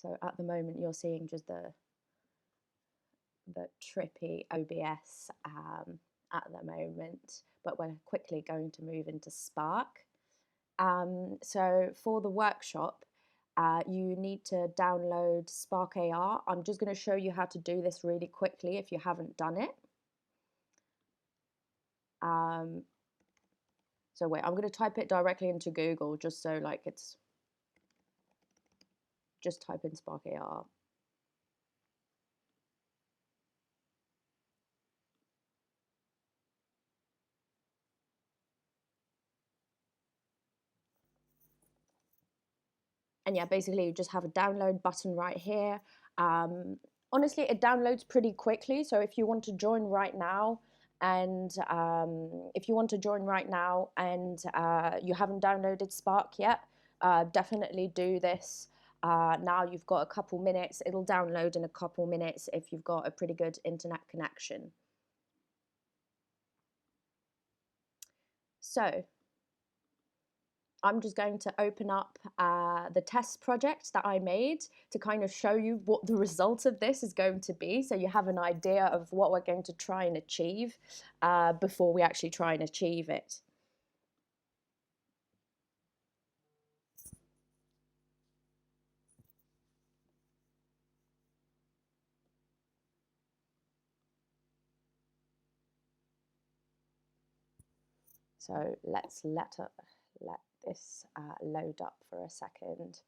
So at the moment you're seeing just the trippy OBS at the moment, but we're quickly going to move into Spark. So for the workshop, you need to download Spark AR. I'm just going to show you how to do this really quickly if you haven't done it. So wait, I'm going to type it directly into Google just so like it's, just type in Spark AR. And yeah, basically you just have a download button right here. Honestly, it downloads pretty quickly. So if you want to join right now, and you haven't downloaded Spark yet, definitely do this. Now you've got a couple minutes. It'll download in a couple minutes if you've got a pretty good internet connection. So I'm just going to open up the test project that I made to kind of show you what the result of this is going to be, so you have an idea of what we're going to try and achieve before we actually try and achieve it. So let's let this load up for a second.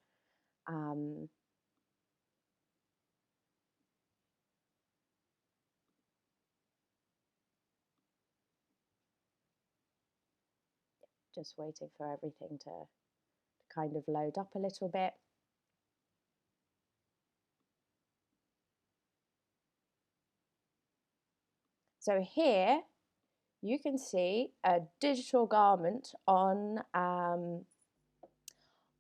Just waiting for everything to kind of load up a little bit. So here you can see a digital garment on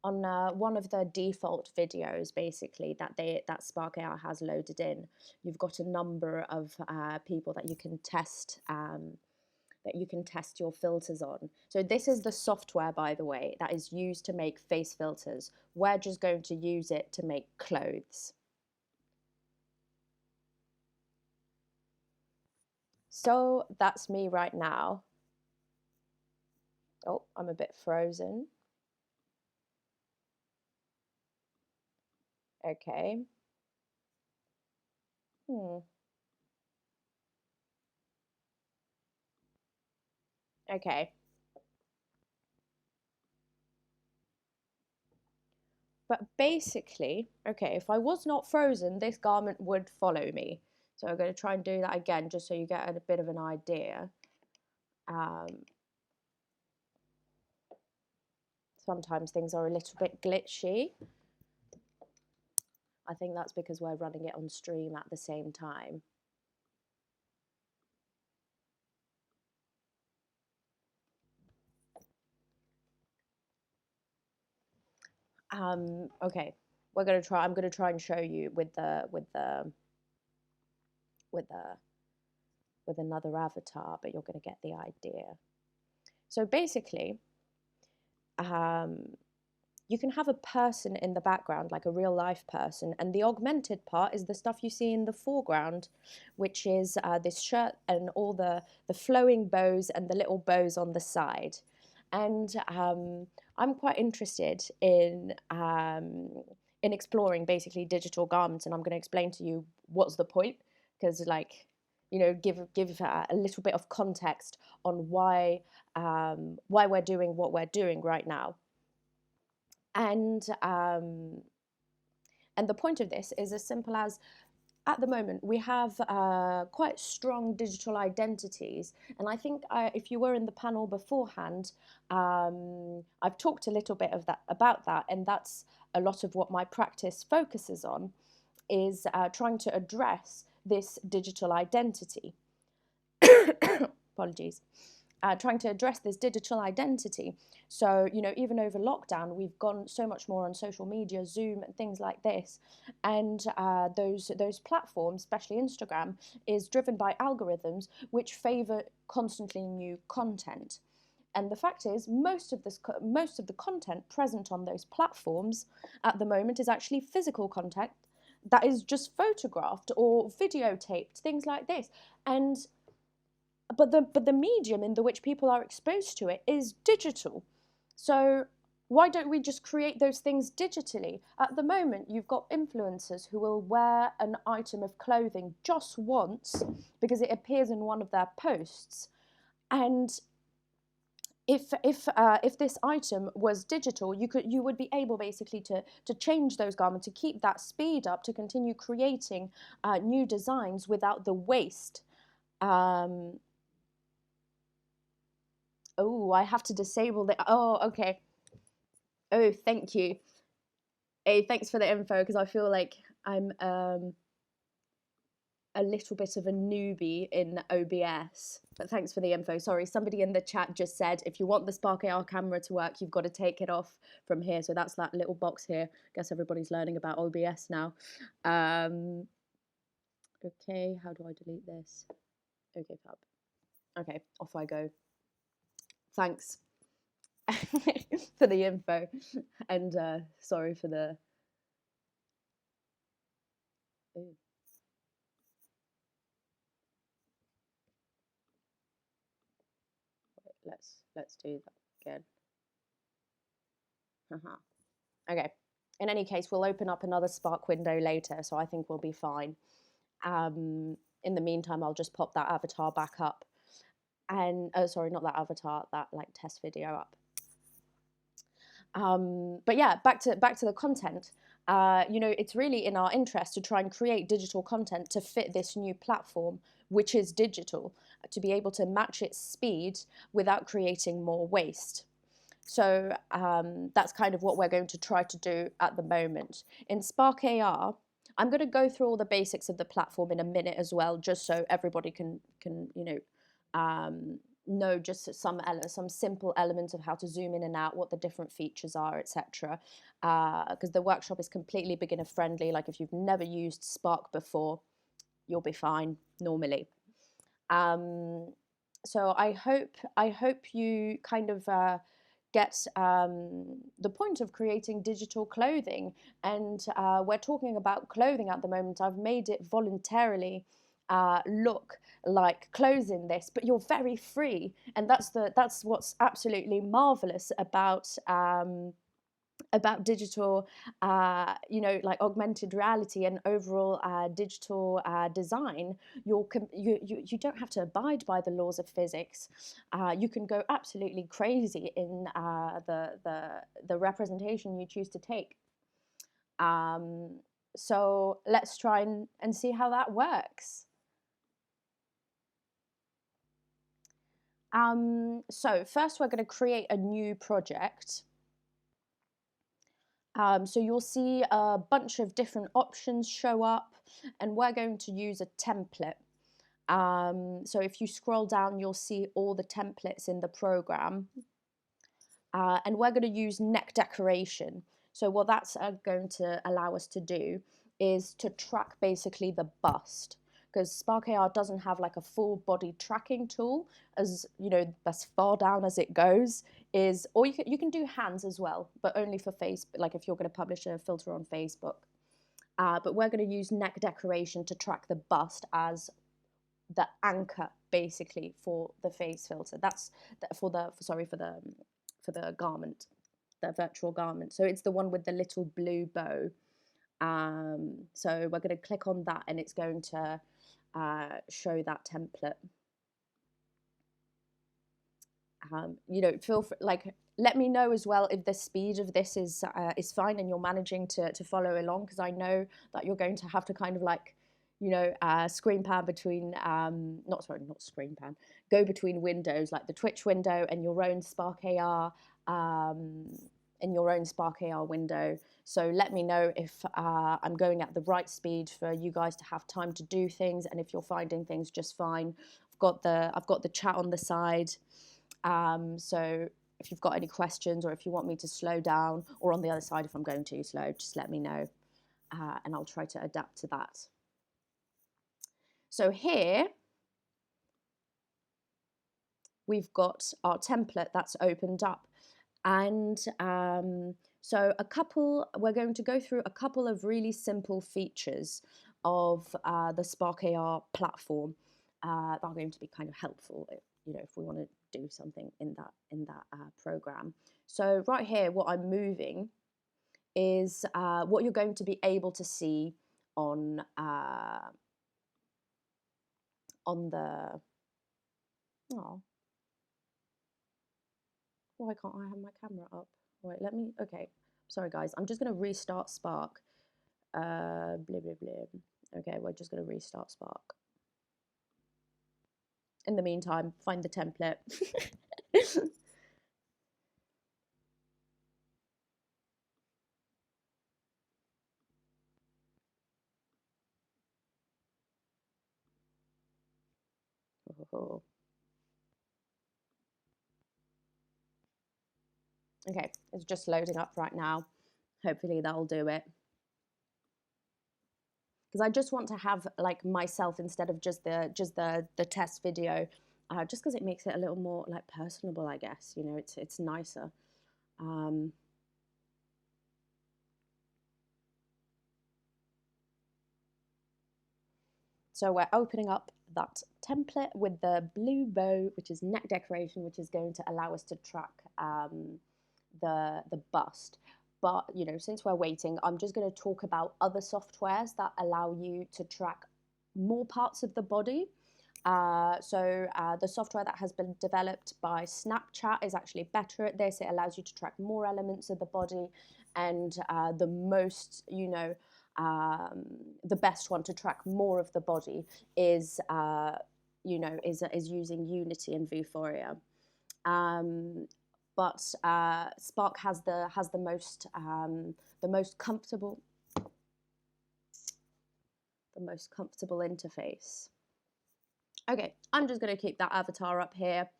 one of the default videos, basically, that Spark AR has loaded in. You've got a number of people that you can test your filters on. So this is the software, by the way, that is used to make face filters. We're just going to use it to make clothes. So that's me right now. Oh, I'm a bit frozen. Okay. Okay. But basically, okay, if I was not frozen, this garment would follow me. So I'm going to try and do that again, just so you get a bit of an idea. Sometimes things are a little bit glitchy. I think that's because we're running it on stream at the same time. Okay, I'm going to try and show you with another avatar, but you're going to get the idea. So basically, you can have a person in the background, like a real life person, and the augmented part is the stuff you see in the foreground, which is this shirt and all the flowing bows and the little bows on the side. And I'm quite interested in exploring basically digital garments, and I'm going to explain to you what's the point, because like, you know, give a little bit of context on why we're doing what we're doing right now. And the point of this is as simple as, at the moment, we have quite strong digital identities. And I think if you were in the panel beforehand, I've talked a little bit about that. And that's a lot of what my practice focuses on, is trying to address this digital identity. Apologies. Trying to address this digital identity. So, you know, even over lockdown, we've gone so much more on social media, Zoom and things like this. And those platforms, especially Instagram, is driven by algorithms which favor constantly new content. And the fact is, most of the content present on those platforms at the moment is actually physical content that is just photographed or videotaped, things like this. And but the medium in which people are exposed to it is digital. So why don't we just create those things digitally? At the moment, you've got influencers who will wear an item of clothing just once because it appears in one of their posts. And if this item was digital, you would be able basically to change those garments, to keep that speed up, to continue creating new designs without the waste. Oh, I have to disable the. Oh, okay. Oh, thank you. Hey, thanks for the info, because I feel like I'm a little bit of a newbie in OBS. But thanks for the info. Sorry, somebody in the chat just said if you want the Spark AR camera to work, you've got to take it off from here. So that's that little box here. Guess everybody's learning about OBS now. Okay, how do I delete this? Okay, fab. Okay, off I go. Thanks for the info, and sorry for the. Ooh. Wait, let's do that again. Okay. In any case, we'll open up another Spark window later, so I think we'll be fine. In the meantime, I'll just pop that avatar back up, and sorry, not that avatar, that like test video up. But yeah, back to the content. You know, it's really in our interest to try and create digital content to fit this new platform, which is digital, to be able to match its speed without creating more waste. So that's kind of what we're going to try to do at the moment. In Spark AR, I'm going to go through all the basics of the platform in a minute as well, just so everybody can you know just some simple elements of how to zoom in and out, what the different features are, etc. Because the workshop is completely beginner friendly. Like if you've never used Spark before, you'll be fine normally. So I hope you kind of get the point of creating digital clothing. And we're talking about clothing at the moment. I've made it voluntarily look like clothes in this, but you're very free, and that's what's absolutely marvelous about digital, you know, like augmented reality and overall digital design. You don't have to abide by the laws of physics. You can go absolutely crazy in the representation you choose to take. So let's try and see how that works. So first we're going to create a new project. So you'll see a bunch of different options show up, and we're going to use a template. So if you scroll down, you'll see all the templates in the program. And we're going to use neck decoration. So what that's going to allow us to do is to track basically the bust, because Spark AR doesn't have like a full body tracking tool, as you know, as far down as it goes is, or you can do hands as well, but only for face, like if you're going to publish a filter on Facebook. But we're going to use neck decoration to track the bust as the anchor basically for the face filter. That's for the garment, the virtual garment. So it's the one with the little blue bow. So we're going to click on that, and it's going to show that template. You know, feel free, like, let me know as well if the speed of this is fine and you're managing to follow along, because I know that you're going to have to kind of like, you know, screen pan between not screen pan, go between windows, like the Twitch window and your own Spark AR window. So let me know if I'm going at the right speed for you guys to have time to do things, and if you're finding things just fine. I've got the chat on the side. So if you've got any questions, or if you want me to slow down, or on the other side if I'm going too slow, just let me know, and I'll try to adapt to that. So here we've got our template that's opened up. And so we're going to go through a couple of really simple features of the Spark AR platform that are going to be kind of helpful, if we want to do something in that program. So right here, what I'm moving is what you're going to be able to see on the, oh, why can't I have my camera up? Wait, okay, sorry guys, I'm just going to restart Spark. Blah, blah, blah. Okay, we're just going to restart Spark. In the meantime, find the template. Okay, it's just loading up right now. Hopefully that'll do it. Because I just want to have like myself instead of just the test video, just because it makes it a little more like personable, I guess. It's nicer. So we're opening up that template with the blue bow, which is neck decoration, which is going to allow us to track the bust. But since we're waiting, I'm just going to talk about other softwares that allow you to track more parts of the body. The software that has been developed by Snapchat is actually better at this. It allows you to track more elements of the body, and the most, the best one to track more of the body is, is using Unity and Vuforia. But Spark has the most comfortable interface. Okay, I'm just going to keep that avatar up here,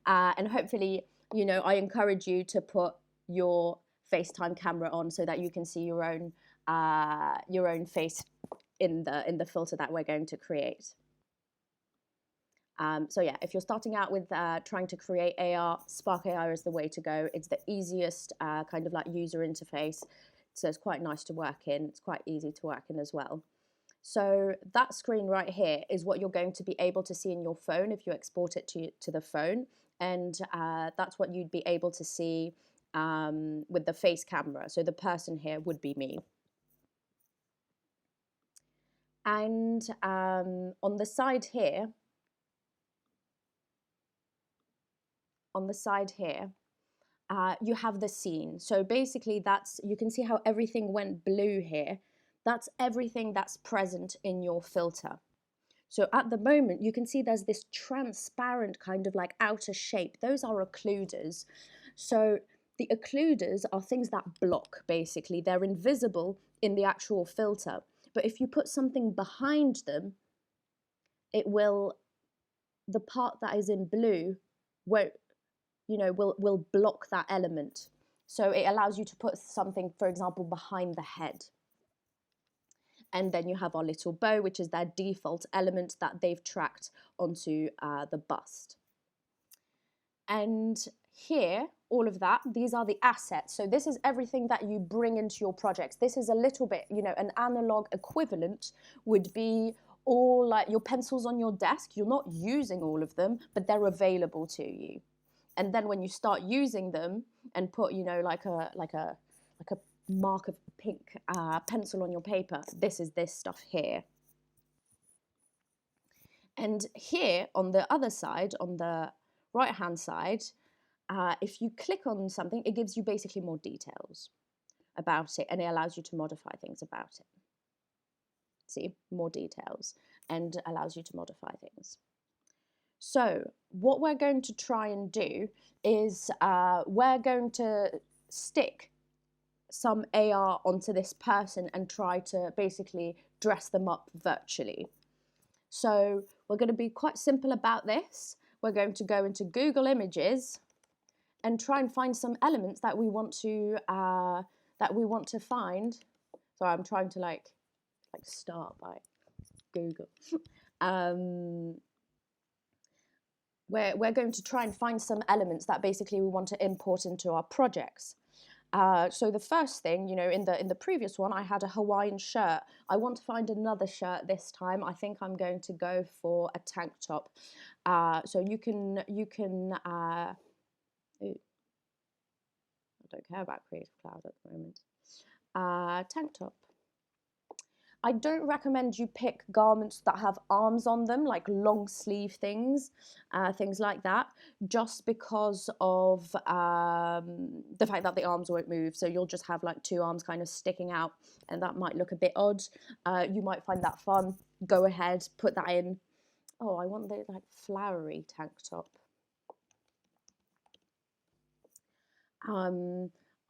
and hopefully, I encourage you to put your FaceTime camera on so that you can see your own face in the filter that we're going to create. So yeah, if you're starting out with trying to create AR, Spark AR is the way to go. It's the easiest kind of like user interface, so it's quite nice to work in. It's quite easy to work in as well. So that screen right here is what you're going to be able to see in your phone if you export it to the phone, and that's what you'd be able to see with the face camera. So the person here would be me. And on the side here, you have the scene. So basically you can see how everything went blue here. That's everything that's present in your filter. So at the moment, you can see there's this transparent kind of like outer shape. Those are occluders. So the occluders are things that block, basically. They're invisible in the actual filter. But if you put something behind them, the part that is in blue will block that element. So it allows you to put something, for example, behind the head. And then you have our little bow, which is their default element that they've tracked onto the bust. And here, all of that, these are the assets. So this is everything that you bring into your projects. This is a little bit, an analog equivalent would be all like your pencils on your desk. You're not using all of them, but they're available to you. And then when you start using them and put, like a mark of pink pencil on your paper, this is this stuff here. And here on the other side, on the right hand side, if you click on something, it gives you basically more details about it, and it allows you to modify things about it. See, more details, and allows you to modify things. So what we're going to try and do is we're going to stick some AR onto this person and try to basically dress them up virtually. So we're going to be quite simple about this. We're going to go into Google Images and try and find some elements that we want to find. So I'm trying to like start by Google. we're going to try and find some elements that basically we want to import into our projects. So the first thing, you know, in the previous one, I had a Hawaiian shirt. I want to find another shirt this time. I think I'm going to go for a tank top. So you can I don't care about Creative Cloud at the moment. Tank top. I don't recommend you pick garments that have arms on them, like long sleeve things, things like that, just because of the fact that the arms won't move. So you'll just have like two arms kind of sticking out, and that might look a bit odd. You might find that fun. Go ahead, put that in. Oh, I want the like flowery tank top.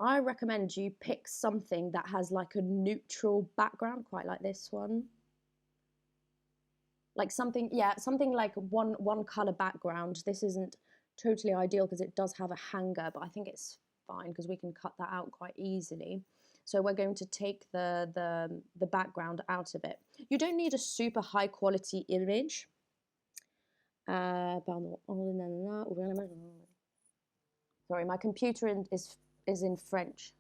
I recommend you pick something that has like a neutral background, quite like this one. Like something, yeah, something like one color background. This isn't totally ideal because it does have a hanger, but I think it's fine because we can cut that out quite easily. So we're going to take the background out of it. You don't need a super high quality image. Sorry, my computer is in French.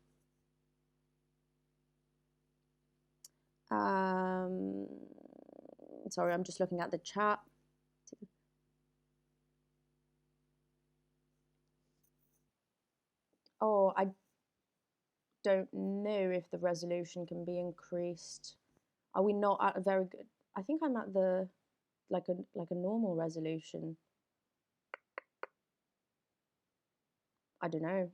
Sorry, I'm just looking at the chat. Oh, I don't know if the resolution can be increased. Are we not at a very good? I think I'm at the like a normal resolution. I don't know.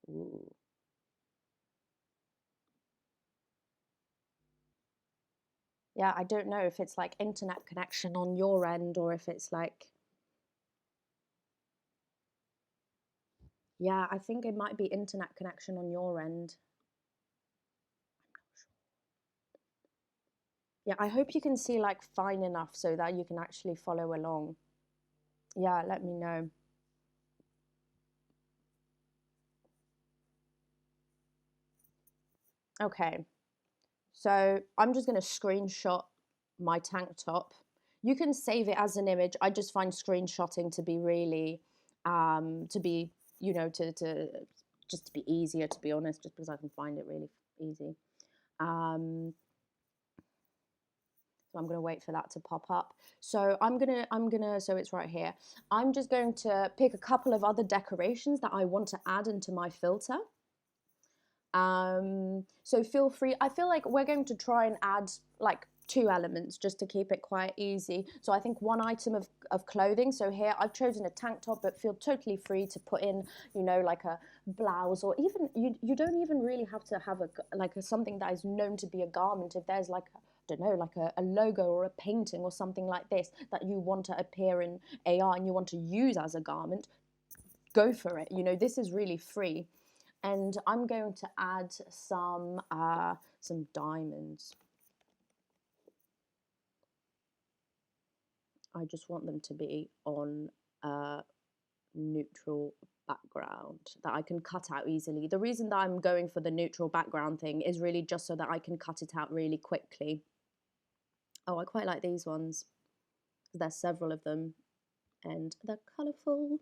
Ooh. Yeah, I don't know if it's like internet connection on your end or if it's like, yeah, I think it might be internet connection on your end. Yeah, I hope you can see like fine enough so that you can actually follow along. Yeah, let me know. Okay, so I'm just going to screenshot my tank top. You can save it as an image. I just find screenshotting to be really, to be, you know, to just to be easier, to be honest, just because I can find it really easy. So I'm going to wait for that to pop up. So so it's right here. I'm just going to pick a couple of other decorations that I want to add into my filter. So feel free. I feel like we're going to try and add like two elements just to keep it quite easy. So I think one item of clothing. So here I've chosen a tank top, but feel totally free to put in, you know, like a blouse, or even you don't even really have to have something that is known to be a garment. If there's like, I don't know, like a logo or a painting or something like this that you want to appear in AR and you want to use as a garment, go for it. You know, this is really free. And I'm going to add some diamonds. I just want them to be on a neutral background that I can cut out easily. The reason that I'm going for the neutral background thing is really just so that I can cut it out really quickly. Oh, I quite like these ones. There's several of them and they're colourful.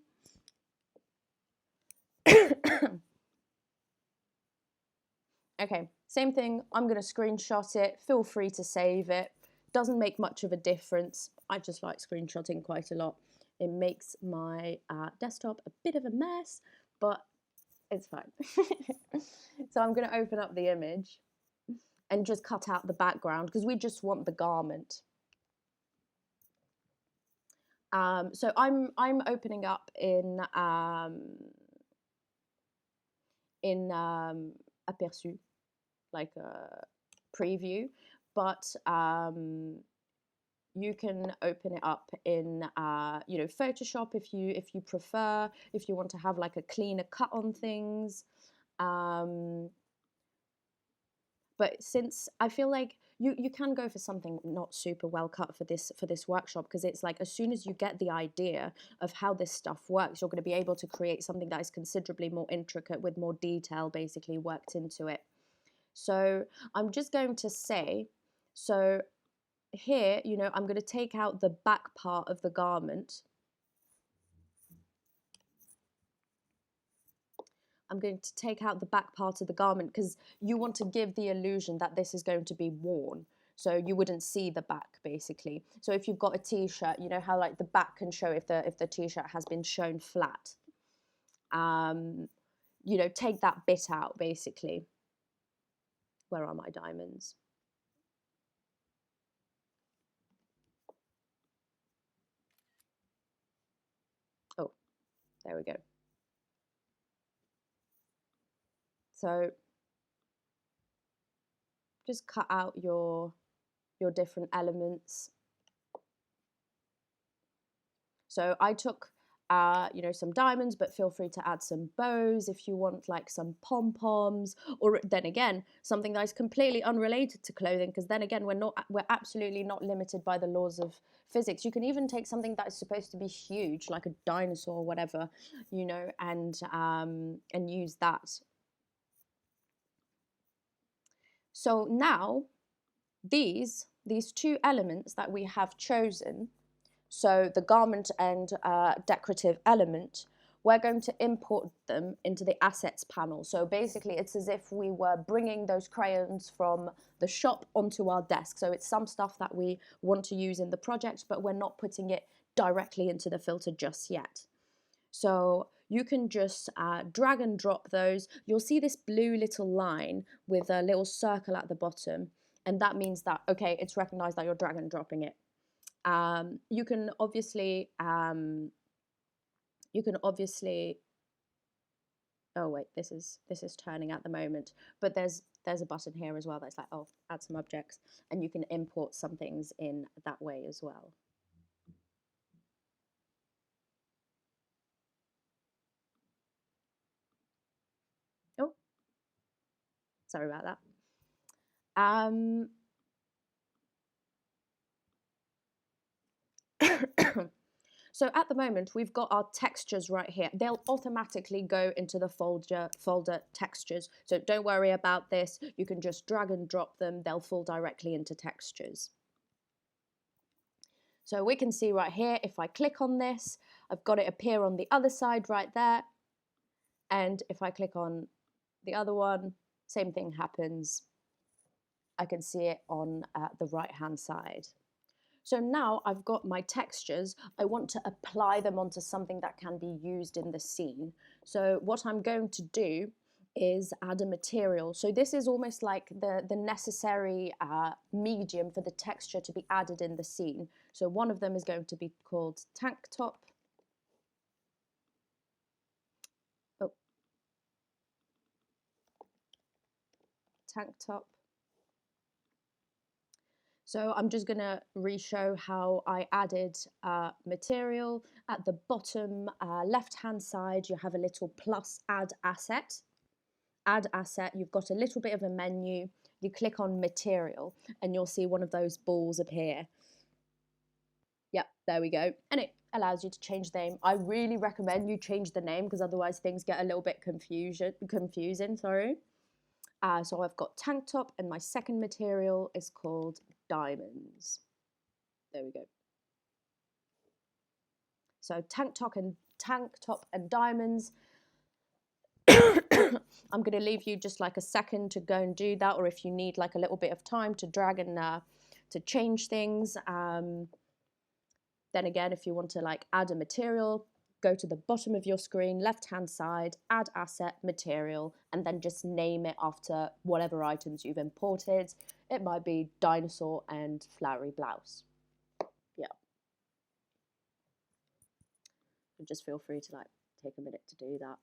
Okay, same thing. I'm going to screenshot it. Feel free to save it. Doesn't make much of a difference. I just like screenshotting quite a lot. It makes my desktop a bit of a mess, but it's fine. So I'm going to open up the image and just cut out the background because we just want the garment. So I'm opening up in aperçu, like a preview, but you can open it up in you know, Photoshop if you prefer, if you want to have like a cleaner cut on things. But since I feel like you can go for something not super well cut for this workshop, because it's like, as soon as you get the idea of how this stuff works, you're going to be able to create something that is considerably more intricate with more detail basically worked into it. So I'm just going to say, so here, you know, I'm going to take out the back part of the garment. I'm going to take out the back part of the garment because you want to give the illusion that this is going to be worn. So you wouldn't see the back basically. So if you've got a t-shirt, you know how like the back can show if the t-shirt has been shown flat. You know, take that bit out basically. Where are my diamonds? Oh, there we go. So just cut out your different elements. So I took, you know, some diamonds, but feel free to add some bows if you want, like some pom-poms, or then again, something that is completely unrelated to clothing, because then again, we're absolutely not limited by the laws of physics. You can even take something that is supposed to be huge, like a dinosaur or whatever, you know, and use that. So now these two elements that we have chosen, so the garment and decorative element, we're going to import them into the assets panel. So basically it's as if we were bringing those crayons from the shop onto our desk. So it's some stuff that we want to use in the project, but we're not putting it directly into the filter just yet. So you can just drag and drop those. You'll see this blue little line with a little circle at the bottom, and that means that, okay, it's recognized that you're drag and dropping it. You can obviously, oh wait, this is turning at the moment, but there's a button here as well that's like, oh, add some objects, and you can import some things in that way as well. Oh, sorry about that. So at the moment, we've got our textures right here. They'll automatically go into the folder textures. So don't worry about this. You can just drag and drop them. They'll fall directly into textures. So we can see right here, if I click on this, I've got it appear on the other side right there. And if I click on the other one, same thing happens. I can see it on the right-hand side. So now I've got my textures. I want to apply them onto something that can be used in the scene. So what I'm going to do is add a material. So this is almost like the necessary medium for the texture to be added in the scene. So one of them is going to be called tank top. Oh, tank top. So I'm just going to re-show how I added material. At the bottom left-hand side, you have a little plus add asset. Add asset, you've got a little bit of a menu. You click on material and you'll see one of those balls appear. Yep, there we go. And it allows you to change the name. I really recommend you change the name because otherwise things get a little bit confusing. Sorry. So I've got tank top and my second material is called diamonds. There we go. So tank top and diamonds. I'm going to leave you just like a second to go and do that, or if you need like a little bit of time to drag and to change things. Then again, if you want to like add a material, go to the bottom of your screen, left-hand side, add asset, material, and then just name it after whatever items you've imported. It might be dinosaur and flowery blouse. Yeah. And just feel free to like take a minute to do that.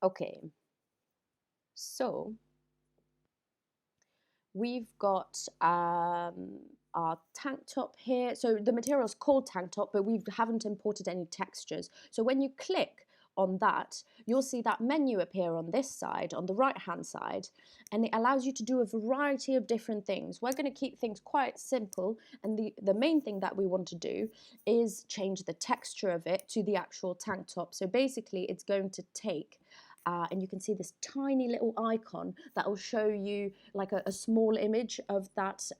Okay. So we've got our tank top here. So the material is called tank top, but we haven't imported any textures. So when you click on that, you'll see that menu appear on this side, on the right hand side, and it allows you to do a variety of different things. We're going to keep things quite simple, and the main thing that we want to do is change the texture of it to the actual tank top. So basically it's going to take and you can see this tiny little icon that will show you like a small image of that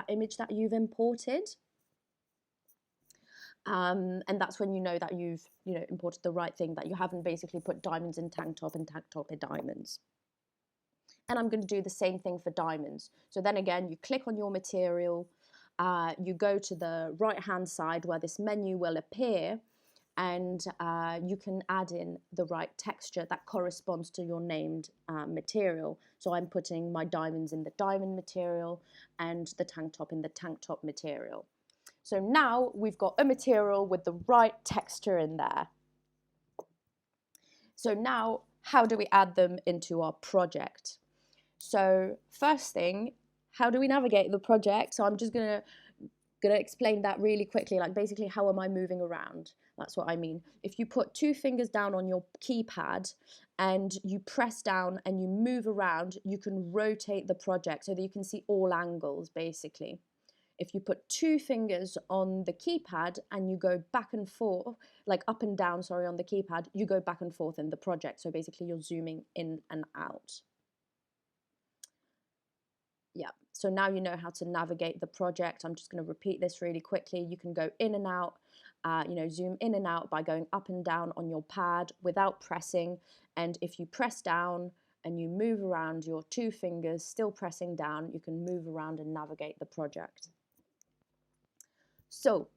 image that you've imported. And that's when you know that you've imported the right thing, that you haven't basically put diamonds in tank top and tank top in diamonds. And I'm going to do the same thing for diamonds. So then again, you click on your material, you go to the right hand side where this menu will appear, and you can add in the right texture that corresponds to your named material. So I'm putting my diamonds in the diamond material and the tank top in the tank top material. So now we've got a material with the right texture in there. So now, how do we add them into our project? So first thing, how do we navigate the project? So I'm just gonna explain that really quickly, like basically how am I moving around? That's what I mean. If you put 2 fingers down on your keypad and you press down and you move around, you can rotate the project so that you can see all angles basically. If you put 2 fingers on the keypad and you go back and forth, like up and down, sorry, on the keypad, you go back and forth in the project. So basically you're zooming in and out. Yeah, so now you know how to navigate the project. I'm just going to repeat this really quickly. You can go in and out, zoom in and out by going up and down on your pad without pressing. And if you press down and you move around your 2 fingers, still pressing down, you can move around and navigate the project. So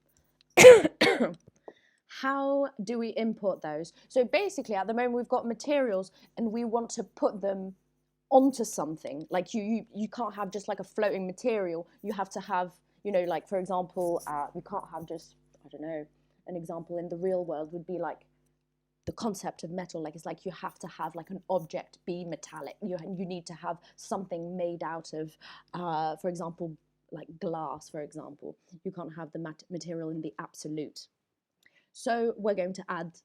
how do we import those? So basically at the moment we've got materials and we want to put them onto something. Like you can't have just like a floating material. You have to have, like for example, we can't have just, I don't know, an example in the real world would be like the concept of metal. Like it's like you have to have like an object be metallic. You need to have something made out of, for example, like glass, for example. You can't have the material in the absolute. So we're going to add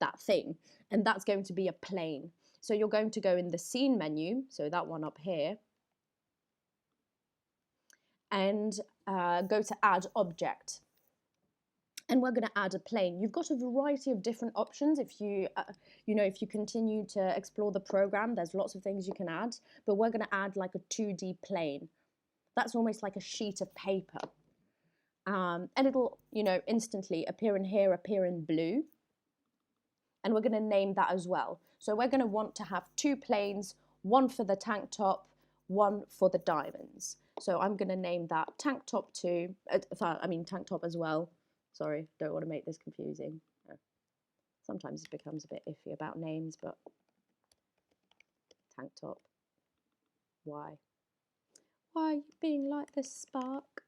that thing, and that's going to be a plane. So you're going to go in the scene menu, so that one up here, and go to add object. And we're going to add a plane. You've got a variety of different options. If you, if you continue to explore the program, there's lots of things you can add, but we're going to add like a 2D plane. That's almost like a sheet of paper. And it'll, instantly appear in here, appear in blue. And we're going to name that as well. So we're going to want to have 2 planes, one for the tank top, one for the diamonds. So I'm going to name that tank top 2, tank top as well. Sorry, don't want to make this confusing. Sometimes it becomes a bit iffy about names, but tank top. Why? Why are you being like this, Spark?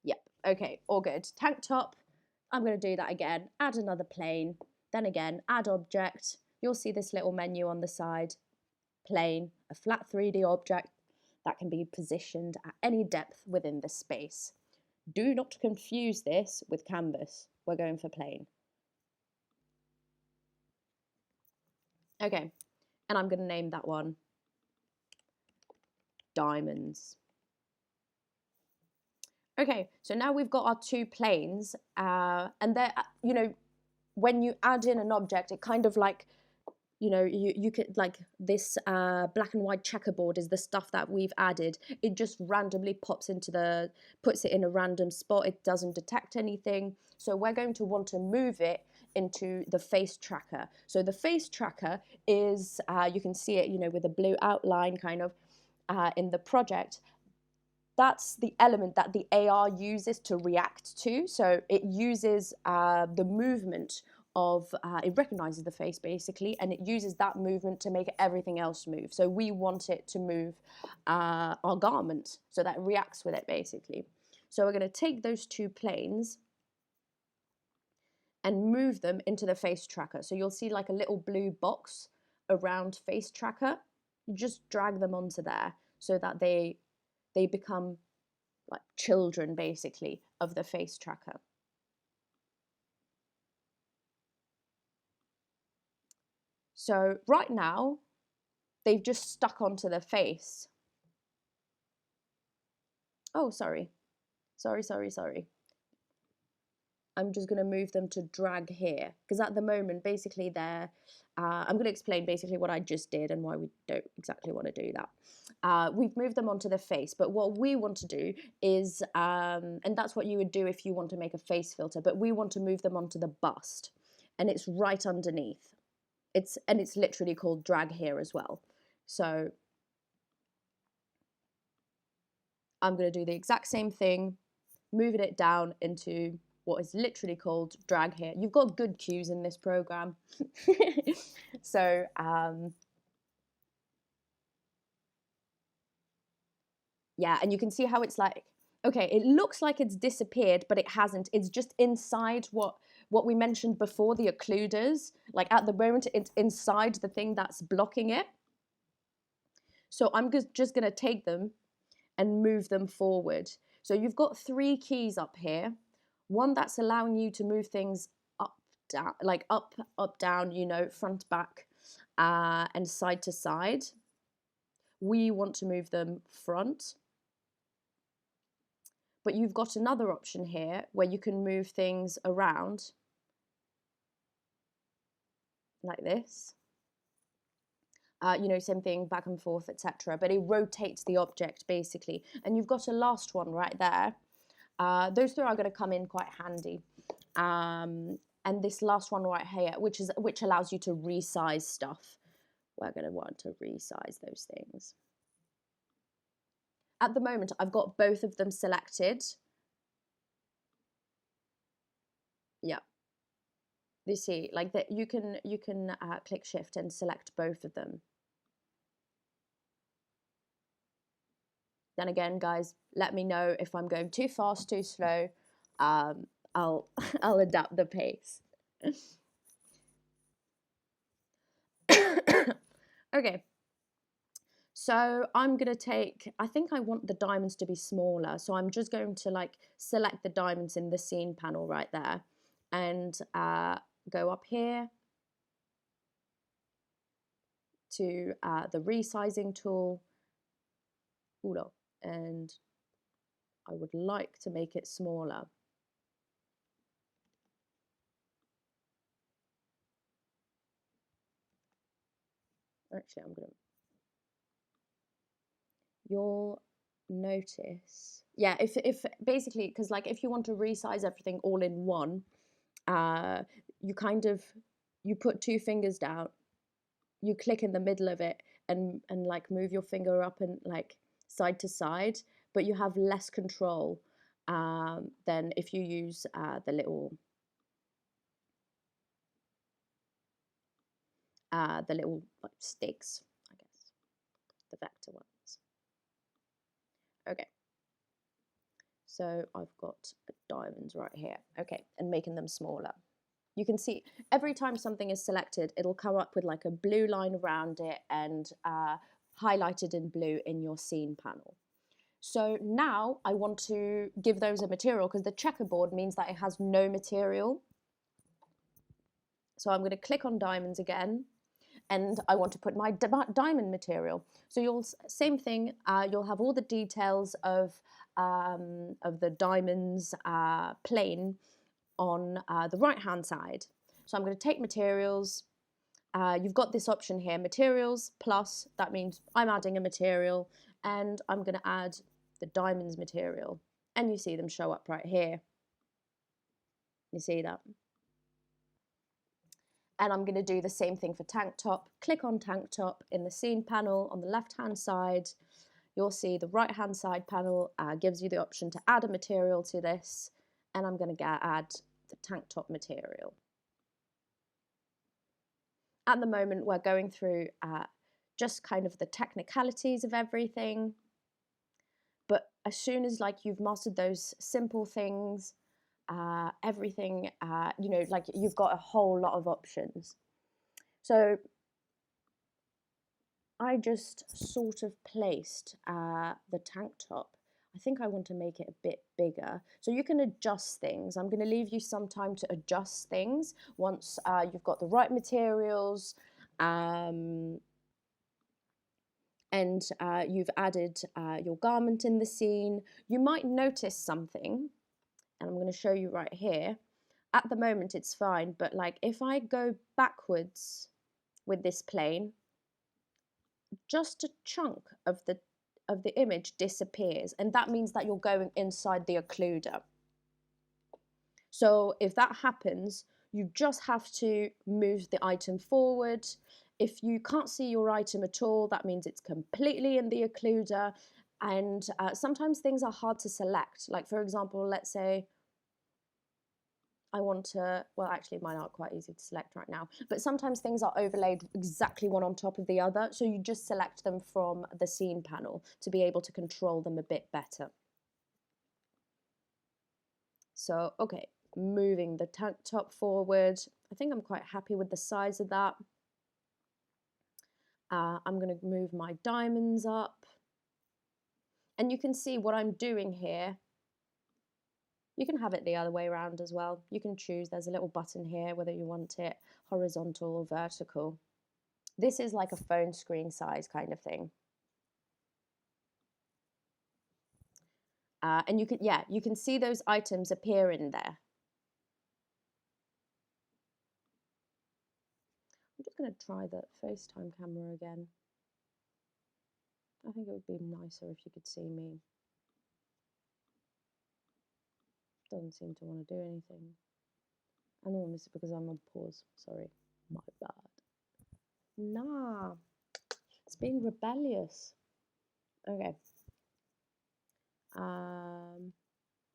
Yep, okay, all good. Tank top. I'm going to do that again, add another plane, then again, add object. You'll see this little menu on the side, plane, a flat 3D object that can be positioned at any depth within the space. Do not confuse this with canvas. We're going for plane. Okay, and I'm going to name that one diamonds. Okay, so now we've got our 2 planes, and they're, when you add in an object, it kind of like, you could, like this black and white checkerboard is the stuff that we've added. It just randomly puts it in a random spot. It doesn't detect anything. So we're going to want to move it into the face tracker. So the face tracker is, you can see it, with a blue outline kind of in the project. That's the element that the AR uses to react to. So it uses the movement of, it recognizes the face basically, and it uses that movement to make everything else move. So we want it to move our garment, so that it reacts with it basically. So we're going to take those 2 planes and move them into the face tracker. So you'll see like a little blue box around face tracker. You just drag them onto there so that they become like children basically of the face tracker. So right now, they've just stuck onto the face. Oh, sorry. Sorry. I'm just going to move them to drag here, because at the moment, basically I'm going to explain basically what I just did and why we don't exactly want to do that. We've moved them onto the face, but what we want to do is, and that's what you would do if you want to make a face filter, but we want to move them onto the bust, and it's right underneath. It's literally called drag here as well. So I'm going to do the exact same thing, moving it down into what is literally called drag here. You've got good cues in this program. So yeah, and you can see how it's like, okay, it looks like it's disappeared, but it hasn't. It's just inside what we mentioned before, the occluders. Like at the moment, it's inside the thing that's blocking it. So I'm just going to take them and move them forward. So you've got 3 keys up here. One that's allowing you to move things up, down, like up, down, you know, front, back, and side to side. We want to move them front. But you've got another option here where you can move things around like this. You know, same thing, back and forth, etc. But it rotates the object basically. And you've got a last one right there. Those 3 are going to come in quite handy. And this last one right here, which allows you to resize stuff. We're going to want to resize those things. At the moment, I've got both of them selected. Yeah. You see, like that, you can click Shift and select both of them. Then again, guys, let me know if I'm going too fast, too slow. I'll I'll adapt the pace. Okay. So I'm going to take, I think I want the diamonds to be smaller. So I'm just going to like select the diamonds in the scene panel right there and go up here to the resizing tool. And I would like to make it smaller. Actually, I'm going to, you'll notice, yeah, if basically, because like if you want to resize everything all in one, you kind of, you put 2 fingers down, you click in the middle of it and like move your finger up and like side to side, but you have less control than if you use the little like, sticks, I guess, the vector ones. Okay, so I've got diamonds right here. Okay, and making them smaller. You can see every time something is selected, it'll come up with like a blue line around it and highlighted in blue in your scene panel. So now I want to give those a material because the checkerboard means that it has no material. So I'm going to click on diamonds again and I want to put my diamond material. So same thing, you'll have all the details of the diamonds plane on the right hand side. So I'm going to take materials. You've got this option here, materials plus, that means I'm adding a material and I'm going to add the diamonds material. And you see them show up right here. You see that? And I'm going to do the same thing for tank top. Click on tank top in the scene panel on the left hand side. You'll see the right hand side panel gives you the option to add a material to this. And I'm going to add the tank top material. At the moment, we're going through just kind of the technicalities of everything. But as soon as like you've mastered those simple things, everything, you know, like you've got a whole lot of options. So I just sort of placed the tank top. I think I want to make it a bit bigger. So you can adjust things. I'm going to leave you some time to adjust things once you've got the right materials And you've added your garment in the scene, you might notice something, and I'm going to show you right here. At the moment it's fine, but like if I go backwards with this plane, just a chunk of the image disappears, and that means that you're going inside the occluder. So if that happens, you just have to move the item forward. If you can't see your item at all, that means it's completely in the occluder. And sometimes things are hard to select. Like for example, let's say I want to, well, actually mine aren't quite easy to select right now, but sometimes things are overlaid exactly one on top of the other. So you just select them from the scene panel to be able to control them a bit better. So, okay, moving the tank top forward. I think I'm quite happy with the size of that. I'm going to move my diamonds up. And you can see what I'm doing here. You can have it the other way around as well. You can choose, there's a little button here, whether you want it horizontal or vertical. This is like a phone screen size kind of thing. And you can, yeah, you can see those items appear in there. I'm just going to try the FaceTime camera again. I think it would be nicer if you could see me. Doesn't seem to want to do anything. I know this is because I'm on pause. Sorry, my bad. Nah, it's being rebellious. Okay.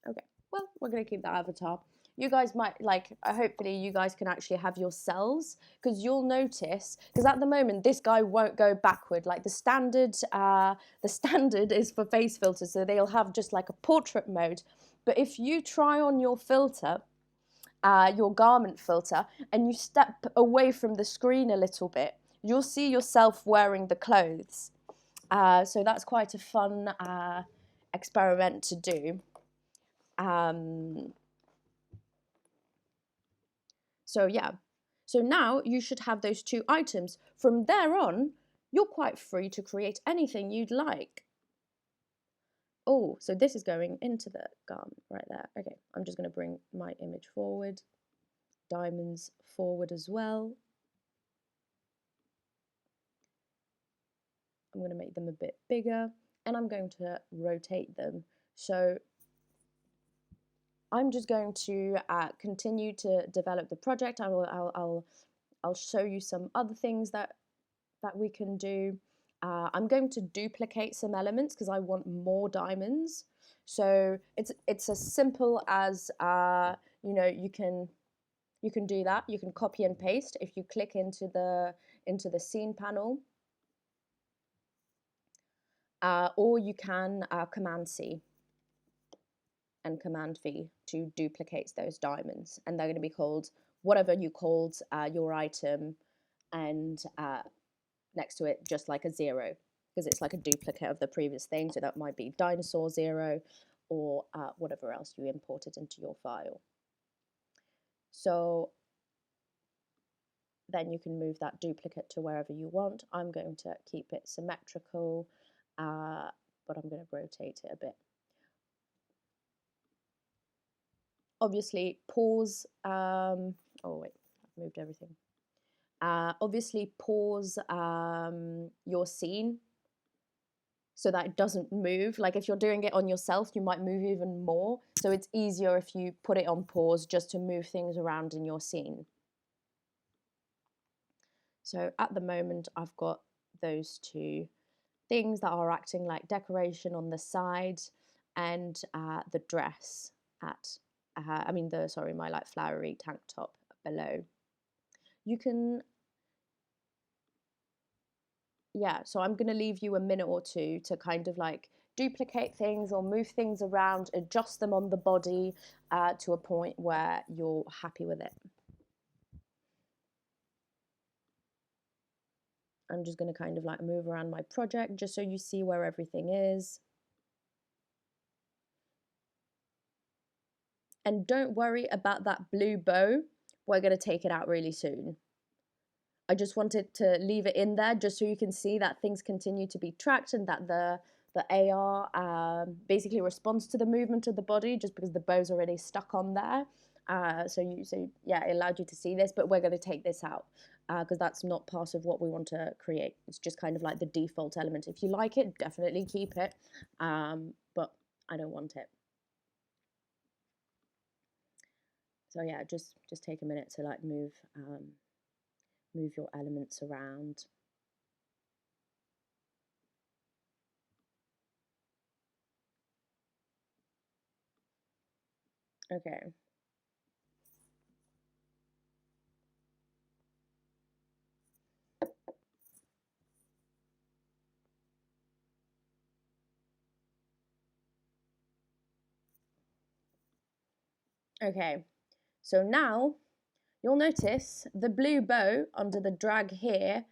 Okay. Well, we're gonna keep that avatar. You guys might like. Hopefully, you guys can actually have yourselves, because you'll notice. Because at the moment, this guy won't go backward. Like the standard. The standard is for face filters, so they'll have just like a portrait mode. But if you try on your filter, your garment filter, and you step away from the screen a little bit, you'll see yourself wearing the clothes. So that's quite a fun experiment to do. So yeah, so now you should have those two items. From there on, you're quite free to create anything you'd like. Oh, so this is going into the garment right there. Okay, I'm just going to bring my image forward, diamonds forward as well. I'm going to make them a bit bigger, and I'm going to rotate them. So I'm just going to continue to develop the project. I'll show you some other things that we can do. I'm going to duplicate some elements because I want more diamonds. So it's as simple as you know, you can do that. You can copy and paste if you click into the scene panel, or you can Command C and Command V to duplicate those diamonds, and they're going to be called whatever you called your item, and next to it just like a 0, because it's like a duplicate of the previous thing. So that might be dinosaur 0, or whatever else you imported into your file. So then you can move that duplicate to wherever you want. I'm going to keep it symmetrical, but I'm going to rotate it a bit. Obviously pause, oh wait, I've moved everything. Obviously pause your scene so that it doesn't move. Like if you're doing it on yourself, you might move even more. So it's easier if you put it on pause just to move things around in your scene. So at the moment, I've got those two things that are acting like decoration on the side, and the dress at, my like flowery tank top below. You can, yeah, so I'm going to leave you a minute or two to kind of like duplicate things or move things around, adjust them on the body to a point where you're happy with it. I'm just going to kind of like move around my project just so you see where everything is. And don't worry about that blue bow. We're going to take it out really soon. I just wanted to leave it in there just so you can see that things continue to be tracked and that the AR basically responds to the movement of the body just because the bow's already stuck on there. So yeah, it allowed you to see this, but we're going to take this out because that's not part of what we want to create. It's just kind of like the default element. If you like it, definitely keep it, but I don't want it. So yeah, just take a minute to like move your elements around. Okay. Okay, so now you'll notice the blue bow under the drag here,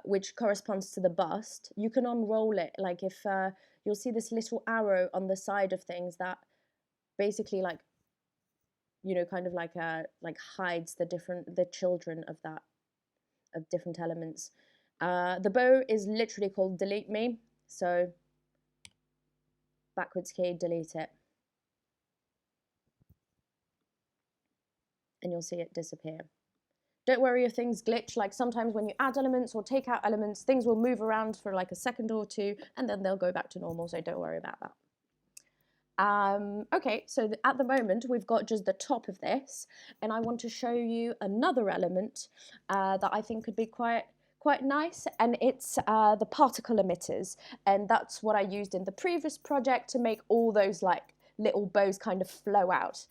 which corresponds to the bust. You can unroll it, like if you'll see this little arrow on the side of things that basically like, you know, kind of like hides the children of that, of different elements. The bow is literally called delete me, so backwards key, delete it. And you'll see it disappear. Don't worry if things glitch, like sometimes when you add elements or take out elements, things will move around for like a second or two and then they'll go back to normal, so don't worry about that. Okay, so at the moment we've got just the top of this, and I want to show you another element that I think could be quite nice, and it's the particle emitters, and that's what I used in the previous project to make all those like little bows kind of flow out.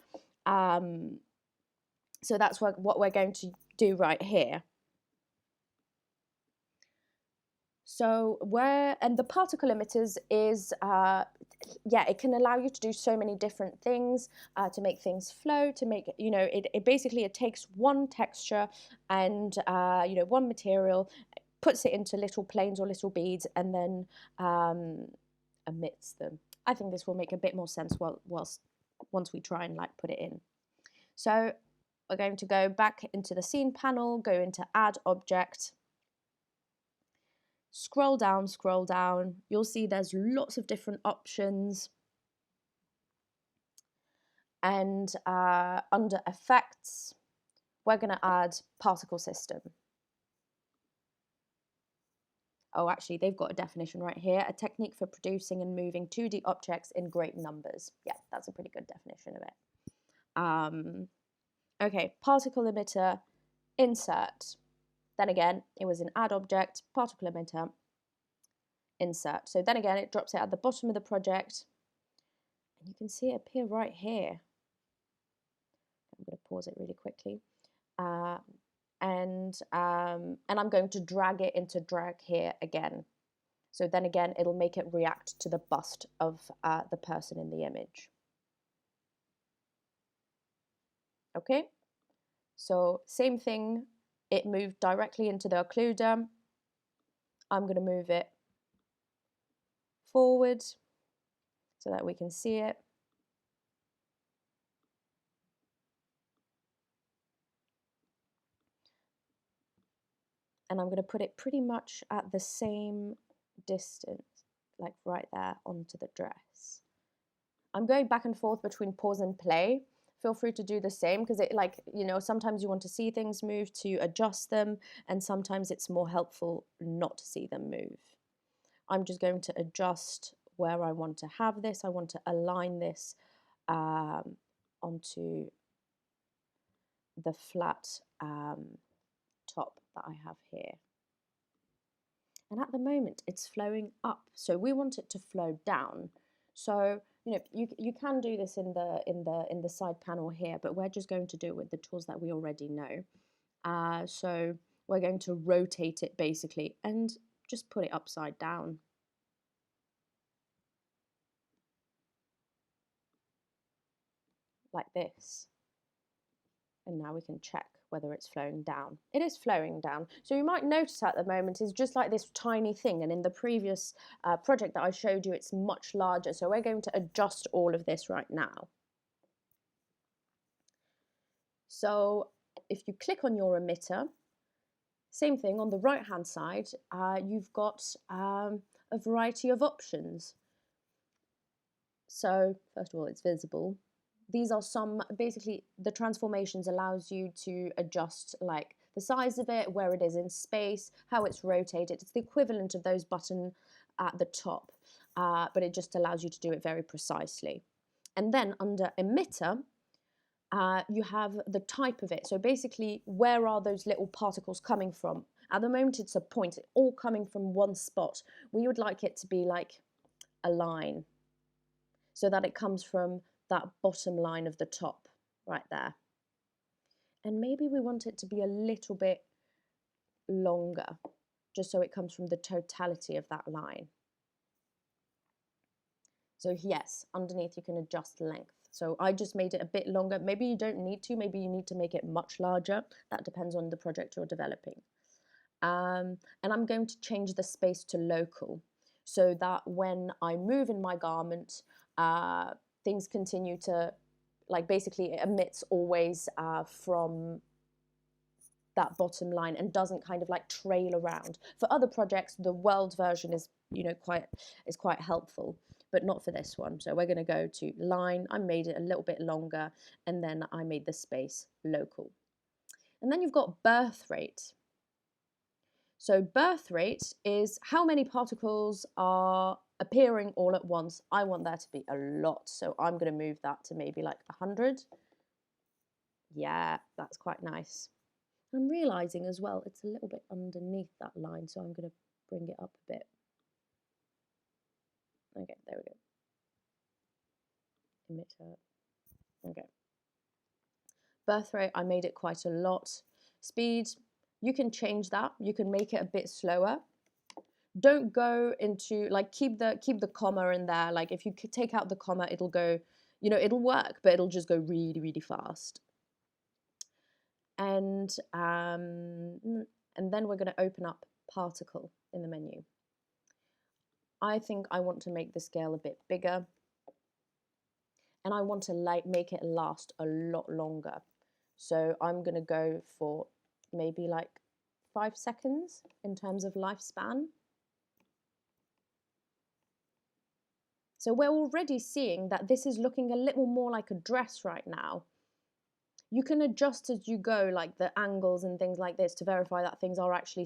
So that's what we're going to do right here. So and the particle emitters is, yeah, it can allow you to do so many different things, to make things flow, to make, you know, it basically, it takes one texture and, you know, one material, puts it into little planes or little beads, and then emits them. I think this will make a bit more sense once we try and like put it in. So we're going to go back into the scene panel, go into add object, scroll down, you'll see there's lots of different options, and under effects we're going to add particle system. Oh, actually they've got a definition right here: a technique for producing and moving 2D objects in great numbers. Yeah, that's a pretty good definition of it. Okay, particle emitter, insert. Then again, it was an add object, particle emitter, insert. So then again, it drops it at the bottom of the project, and you can see it appear right here. I'm going to pause it really quickly, and I'm going to drag it into drag here again. So then again, it'll make it react to the bust of the person in the image. Okay, so same thing. It moved directly into the occluder. I'm going to move it forward so that we can see it. And I'm going to put it pretty much at the same distance, like right there onto the dress. I'm going back and forth between pause and play. Feel free to do the same, because it, like, you know, sometimes you want to see things move to adjust them, and sometimes it's more helpful not to see them move. I'm just going to adjust where I want to have this. I want to align this onto the flat top that I have here. And at the moment it's flowing up, so we want it to flow down. So you know, you can do this in the side panel here, but we're just going to do it with the tools that we already know. So we're going to rotate it basically and just put it upside down. Like this. And now we can check whether it's flowing down. It is flowing down. So you might notice at the moment is just like this tiny thing, and in the previous project that I showed you, it's much larger. So we're going to adjust all of this right now. So if you click on your emitter, Same thing on the right hand side, you've got a variety of options. So first of all, it's visible. These are some, basically the transformations allows you to adjust like the size of it, where it is in space, how it's rotated. It's the equivalent of those buttons at the top, but it just allows you to do it very precisely. And then under emitter, you have the type of it. So basically, where are those little particles coming from? At the moment, it's a point, it's all coming from one spot. We would like it to be like a line, so that it comes from that bottom line of the top right there. And maybe we want it to be a little bit longer, just so it comes from the totality of that line. So yes, underneath you can adjust length. So I just made it a bit longer. Maybe you don't need to, maybe you need to make it much larger. That depends on the project you're developing. And I'm going to change the space to local, so that when I move in my garment, things continue to, like basically it emits always from that bottom line and doesn't kind of like trail around. For other projects, the world version is, you know, quite helpful, but not for this one. So we're going to go to line. I made it a little bit longer, and then I made the space local. And then you've got birth rate. So birth rate is how many particles are appearing all at once. I want there to be a lot, so I'm going to move that to maybe like 100. Yeah, that's quite nice. I'm realizing as well it's a little bit underneath that line, so I'm going to bring it up a bit. Okay, there we go. Emitter. Okay. Birth rate, I made it quite a lot. Speed, you can change that. You can make it a bit slower. Don't go into, like, keep the comma in there. Like, if you take out the comma, it'll go, you know, it'll work, but it'll just go really, really fast. And then we're going to open up particle in the menu. I think I want to make the scale a bit bigger, and I want to make it last a lot longer. So I'm going to go for maybe like 5 seconds in terms of lifespan. So we're already seeing that this is looking a little more like a dress right now. You can adjust as you go, like the angles and things like this, to verify that things are actually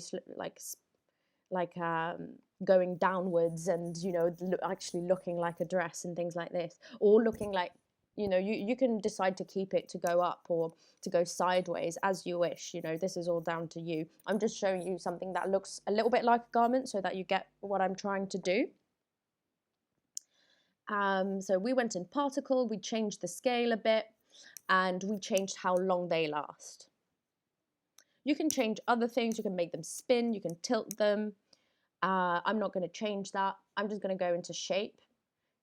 going downwards and, you know, actually looking like a dress and things like this, or looking like, you know, you can decide to keep it to go up or to go sideways as you wish. You know, this is all down to you. I'm just showing you something that looks a little bit like a garment so that you get what I'm trying to do. So we went in particle, we changed the scale a bit, and we changed how long they last. You can change other things. You can make them spin, you can tilt them. I'm not going to change that. I'm just going to go into shape.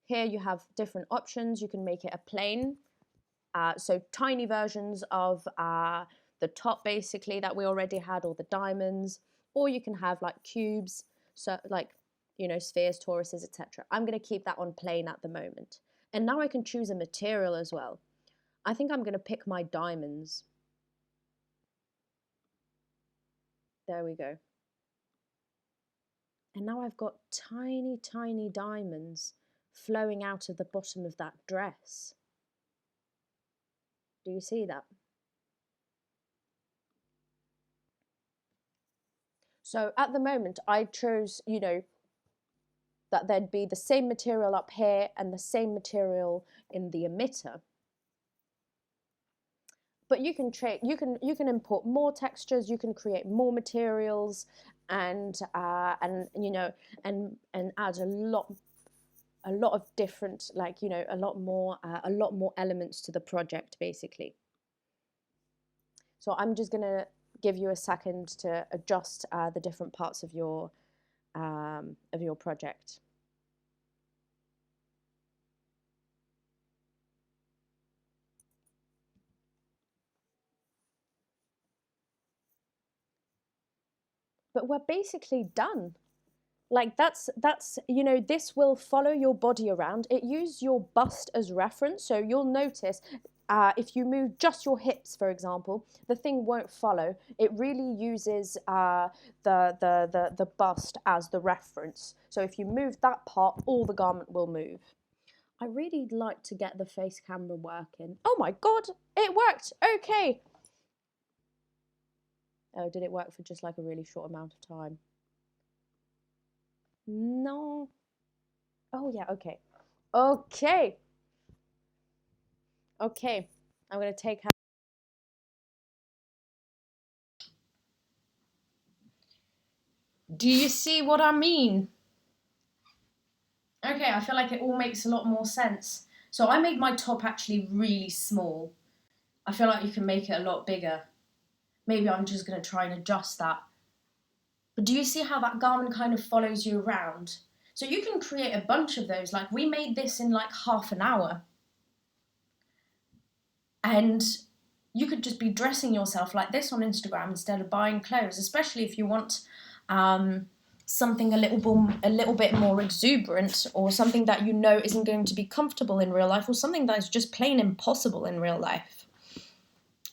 Here you have different options. You can make it a plane. So tiny versions of the top basically that we already had, or the diamonds, or you can have like cubes, so like, you know, spheres, toruses, etc. I'm going to keep that on plane at the moment. And now I can choose a material as well. I think I'm going to pick my diamonds. There we go. And now I've got tiny, tiny diamonds flowing out of the bottom of that dress. Do you see that? So at the moment, I chose, you know, that there'd be the same material up here and the same material in the emitter. But you can import more textures, you can create more materials, and you know, and add a lot of different, like, you know, a lot more elements to the project basically. So I'm just gonna give you a second to adjust the different parts of your project. But we're basically done. Like that's, you know, this will follow your body around. It used your bust as reference, so you'll notice if you move just your hips, for example, the thing won't follow. It really uses the bust as the reference. So if you move that part, all the garment will move. I really like to get the face camera working. Oh my God, it worked. Okay. Oh, did it work for just like a really short amount of time? No. Oh yeah, okay. Okay. Okay. I'm going to take her. Do you see what I mean? Okay, I feel like it all makes a lot more sense. So I made my top actually really small. I feel like you can make it a lot bigger. Maybe I'm just going to try and adjust that. But do you see how that garment kind of follows you around? So you can create a bunch of those. Like we made this in like half an hour. And you could just be dressing yourself like this on Instagram instead of buying clothes, especially if you want something a little bit more exuberant, or something that you know isn't going to be comfortable in real life, or something that is just plain impossible in real life.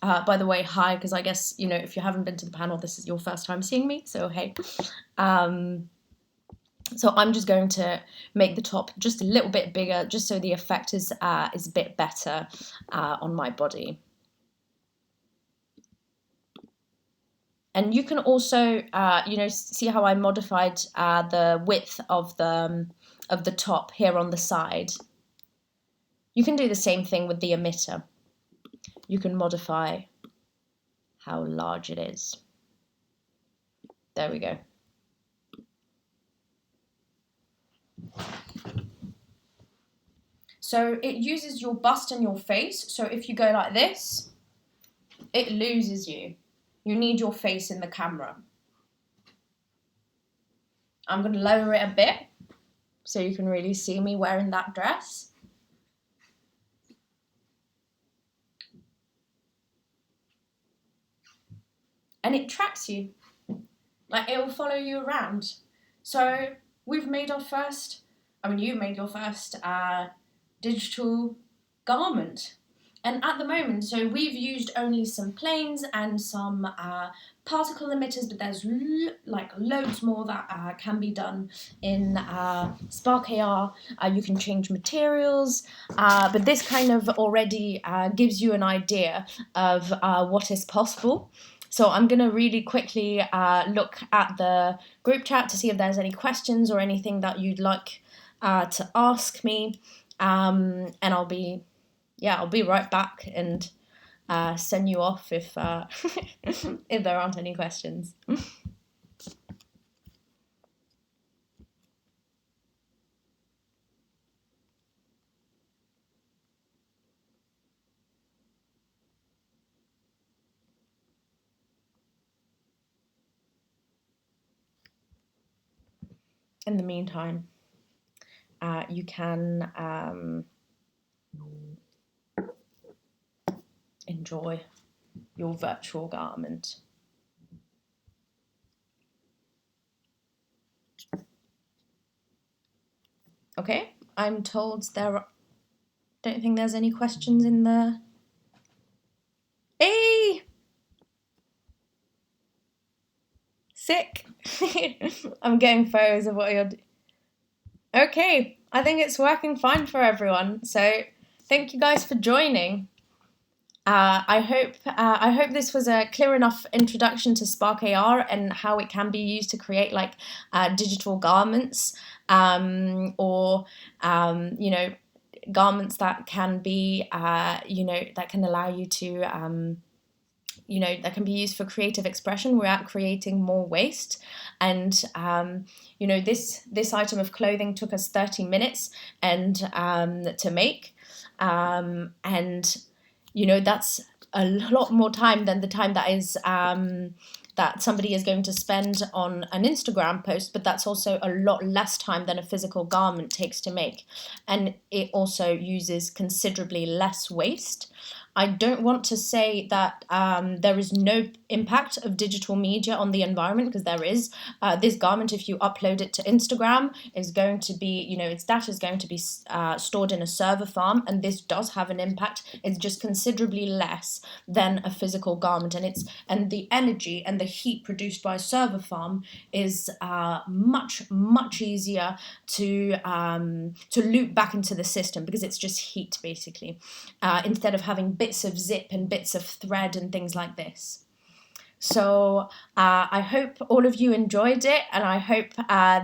By the way, hi, because I guess, you know, if you haven't been to the panel, this is your first time seeing me, so hey. So I'm just going to make the top just a little bit bigger, just so the effect is a bit better on my body. And you can also, you know, see how I modified the width of the top here on the side. You can do the same thing with the emitter. You can modify how large it is. There we go. So it uses your bust and your face. So if you go like this, it loses you. You need your face in the camera. I'm going to lower it a bit so you can really see me wearing that dress. And it tracks you. Like, it will follow you around. So we've made our first, you've made your first digital garment. And at the moment, so we've used only some planes and some particle emitters, but there's like loads more that can be done in Spark AR. You can change materials, but this kind of already gives you an idea of what is possible. So I'm going to really quickly look at the group chat to see if there's any questions or anything that you'd like to ask me, and I'll be right back and send you off if if there aren't any questions. In the meantime, you can enjoy your virtual garment. Okay, I'm told don't think there's any questions in the... Hey! Sick! I'm getting photos of what you're doing. Okay, I think it's working fine for everyone. So thank you guys for joining. I hope this was a clear enough introduction to Spark AR and how it can be used to create like digital garments, or you know, garments that can be you know, that can allow you to you know, that can be used for creative expression without creating more waste. And you know, this item of clothing took us 30 minutes and to make, and you know, that's a lot more time than the time that is that somebody is going to spend on an Instagram post, but that's also a lot less time than a physical garment takes to make. And it also uses considerably less waste. I don't want to say that there is no impact of digital media on the environment, because there is. This garment, if you upload it to Instagram, is going to be, its data is going to be stored in a server farm, and this does have an impact. It's just considerably less than a physical garment, and the energy and the heat produced by a server farm is much easier to loop back into the system, because it's just heat basically, instead of having bits of zip and bits of thread and things like this. So I hope all of you enjoyed it, and I hope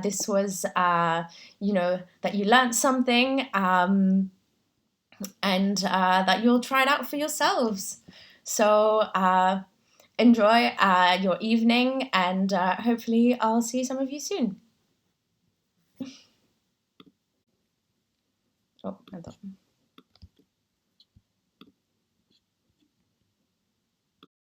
this was, that you learned something, and that you'll try it out for yourselves. So enjoy your evening, and hopefully I'll see some of you soon. Oh, I thought.